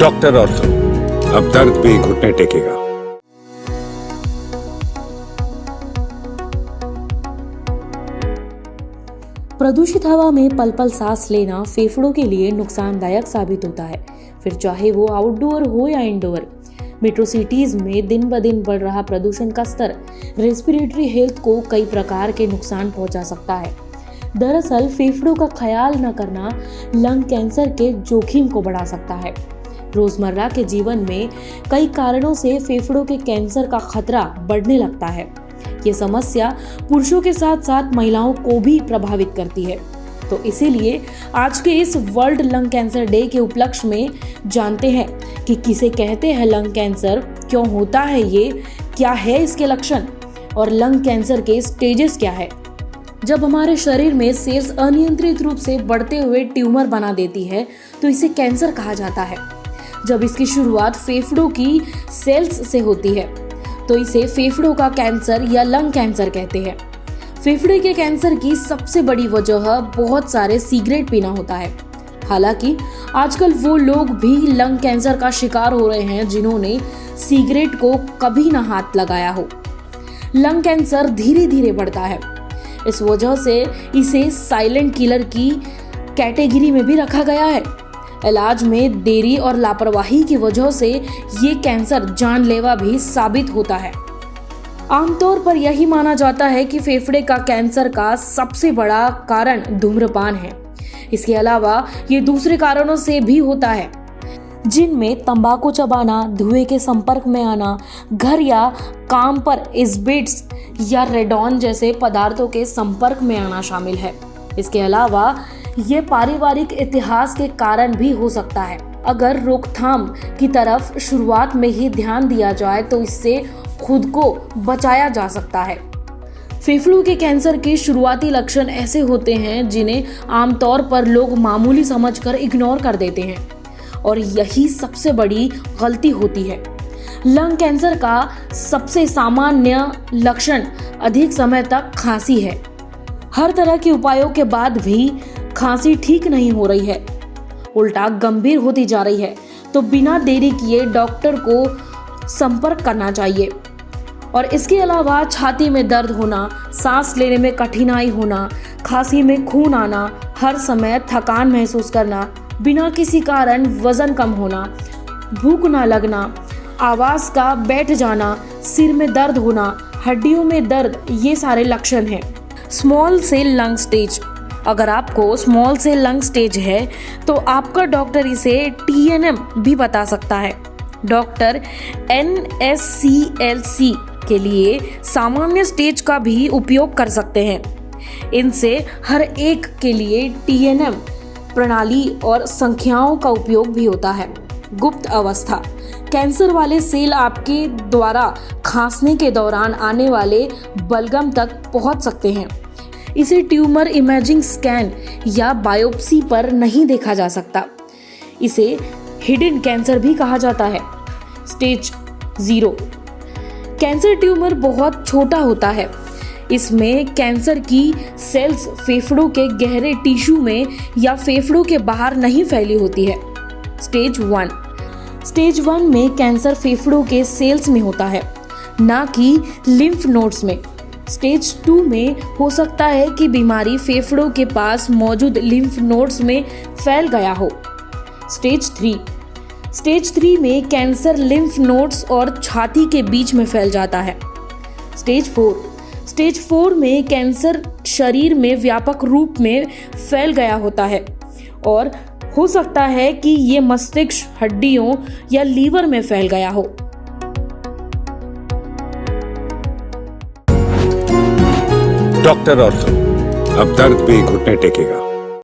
Doctor ortho, अब दर्द भी घुटने टेकेगा। प्रदूषित हवा में पल पल सांस लेना फेफड़ों के लिए नुकसानदायक साबित होता है, फिर चाहे वो आउटडोर हो या इंडोर। मेट्रो सिटीज में दिन ब दिन बढ़ रहा प्रदूषण का स्तर रेस्पिरेटरी हेल्थ को कई प्रकार के नुकसान पहुंचा सकता है। दरअसल फेफड़ों का ख्याल न करना लंग कैंसर के जोखिम को बढ़ा सकता है। रोजमर्रा के जीवन में कई कारणों से फेफड़ों के कैंसर का खतरा बढ़ने लगता है। ये समस्या पुरुषों के साथ साथ महिलाओं को भी प्रभावित करती है। तो इसीलिए आज के इस वर्ल्ड लंग कैंसर डे के उपलक्ष्य में जानते हैं कि किसे कहते हैं लंग कैंसर, क्यों होता है ये, क्या है इसके लक्षण और लंग कैंसर के स्टेजेस क्या है। जब हमारे शरीर में सेल्स अनियंत्रित रूप से बढ़ते हुए ट्यूमर बना देती है तो इसे कैंसर कहा जाता है। जब इसकी शुरुआत फेफड़ों की सेल्स से होती है तो इसे फेफड़ों का कैंसर या लंग कैंसर कहते हैं। फेफड़े के कैंसर की सबसे बड़ी वजह बहुत सारे सिगरेट पीना होता है। हालांकि आजकल वो लोग भी लंग कैंसर का शिकार हो रहे हैं जिन्होंने सिगरेट को कभी ना हाथ लगाया हो। लंग कैंसर धीरे धीरे बढ़ता है, इस वजह से इसे साइलेंट किलर की कैटेगरी में भी रखा गया है। इलाज में देरी और लापरवाही की वजह से ये कैंसर जानलेवा भी साबित होता है। आमतौर पर यही माना जाता है कि फेफड़े का कैंसर का सबसे बड़ा कारण धूम्रपान है। इसके अलावा ये दूसरे कारणों से भी होता है, जिनमें तंबाकू चबाना, धुएं के संपर्क में आना, घर या काम पर एस्बेस्टस या रेडॉन जैसे पदार्थों के संपर्क में आना शामिल है। इसके अलावा ये पारिवारिक इतिहास के कारण भी हो सकता है। अगर रोकथाम की तरफ शुरुआत में ही ध्यान दिया जाए तो इससे खुद को बचाया जा सकता है। फेफड़ों के कैंसर के शुरुआती लक्षण ऐसे होते हैं जिन्हें आमतौर पर लोग मामूली समझकर इग्नोर कर देते हैं और यही सबसे बड़ी गलती होती है। लंग कैंसर का सबसे सामान्य लक्षण अधिक समय तक खांसी है। हर तरह के उपायों के बाद भी खांसी ठीक नहीं हो रही है, उल्टा गंभीर होती जा रही है, तो बिना देरी किए डॉक्टर को संपर्क करना चाहिए। और इसके अलावा छाती में दर्द होना, सांस लेने में कठिनाई होना, खांसी में खून आना, हर समय थकान महसूस करना, बिना किसी कारण वजन कम होना, भूख ना लगना, आवाज का बैठ जाना, सिर में दर्द होना, हड्डियों में दर्द, ये सारे लक्षण हैं। स्मॉल सेल लंग स्टेज, अगर आपको स्मॉल सेल लंग स्टेज है तो आपका डॉक्टर इसे TNM भी बता सकता है। डॉक्टर NSCLC के लिए सामान्य स्टेज का भी उपयोग कर सकते हैं। इनसे हर एक के लिए TNM प्रणाली और संख्याओं का उपयोग भी होता है। गुप्त अवस्था, कैंसर वाले सेल आपके द्वारा खांसने के दौरान आने वाले बलगम तक पहुंच सकते हैं। इसे ट्यूमर इमेजिंग स्कैन या बायोप्सी पर नहीं देखा जा सकता। इसे हिडन कैंसर भी कहा जाता है। स्टेज 0, कैंसर ट्यूमर बहुत छोटा होता है। इसमें कैंसर की सेल्स फेफड़ों के गहरे टिश्यू में या फेफड़ों के बाहर नहीं फैली होती है। स्टेज 1, स्टेज 1 में कैंसर फेफड़ों के सेल्स में होता है, ना कि लिम्फ नोड्स में। स्टेज 2 में हो सकता है कि बीमारी फेफड़ों के पास मौजूद लिम्फ नोड्स में फैल गया हो। स्टेज 3 में कैंसर लिम्फ नोड्स और छाती के बीच में फैल जाता है। स्टेज 4 में कैंसर शरीर में व्यापक रूप में फैल गया होता है और हो सकता है कि ये मस्तिष्क, हड्डियों या लीवर में फैल गया हो। डॉक्टर ऑर्थो, अब दर्द भी घुटने टेकेगा।